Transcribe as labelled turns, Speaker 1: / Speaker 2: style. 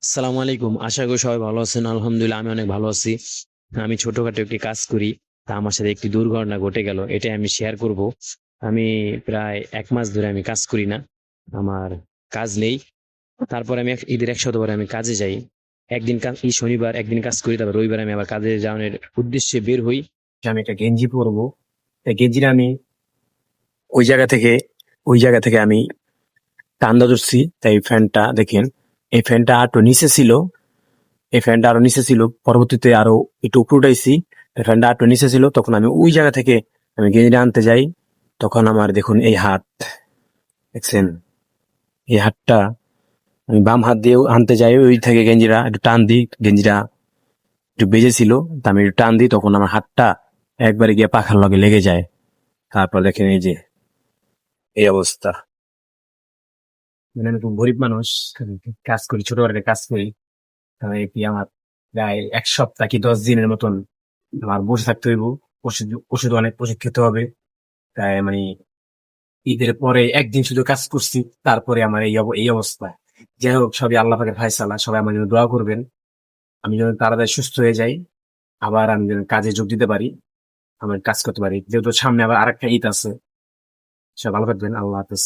Speaker 1: আসসালামু আলাইকুম। আশা করি সবাই ভালো আছেন। আলহামদুলিল্লাহ আমি অনেক ভালো আছি। আমি ছোটখাটো একটি কাজ করি। তা আমার সাথে একটি দুর্ঘটনা ঘটে গেল। এটাই আমি শেয়ার করব। আমি প্রায় ১ মাস ধরে আমি কাজ করি না। আমার কাজ নেই। তারপরে আমি ঈদের ১ সপ্তাহ পরে আমি কাজে যাই। একদিন কাজ এই শনিবার একদিন কাজ করি, তারপর রবিবার আমি আবার কাজে যাওয়ার উদ্দেশ্যে বের হই।
Speaker 2: আমি একটা গেঞ্জি পরবো। এই গেঞ্জিটা আমি ওই জায়গা থেকে ওই জায়গা থেকে আমি টান্দা ধরছি। তাই ফ্যানটা দেখেন, এই ফ্যানটা আরো নিচে ছিল। এই ফ্যানটা আরো নিচে ছিল, পরবর্তীতে আরো একটু উপরে উঠাইছি। এই ফ্যানটা আরো নিচে ছিল, তখন আমি ওই জায়গা থেকে আমি গেঞ্জিটা আনতে যাই। তখন আমার দেখুন এই হাত, দেখছেন এই হাতটা, আমি বাম হাত দিয়ে আনতে যাই, ওই থেকে গেঞ্জিটা একটু টান দিই, গেঞ্জিটা একটু বেজেছিল, তা আমি একটু টান দিই, তখন আমার হাতটা একবারে গিয়ে পাখার লগে লেগে যায়। তারপর দেখেন এই যে এই অবস্থা। মানে আমি খুব গরিব মানুষ, আমি কাজ করি, ছোটখাটো কাজ করি। তাই কি আমার প্রায় 1 সপ্তাহ কি 10 দিনের মতন আমার বসে থাকতে হইব। ওষুধ ওষুধ অনেক ওষুধ খেতে হবে। তাই মানে ঈদের পরে একদিন শুধু কাজ করছি, তারপরে আমার এই অবস্থা। যাই হোক, সবই আল্লাহ পাকের ফায়সালা, সবাই আমার জন্য দোয়া করবেন। আমি যেন তাড়াতাড়ি সুস্থ হয়ে যাই, আবার আমি যেন কাজে যোগ দিতে পারি, আমার কাজ করতে পারি, যেহেতু সামনে আবার আরেকটা ঈদ আছে। সব ভালো থাকবেন, আল্লাহ হাফেজ।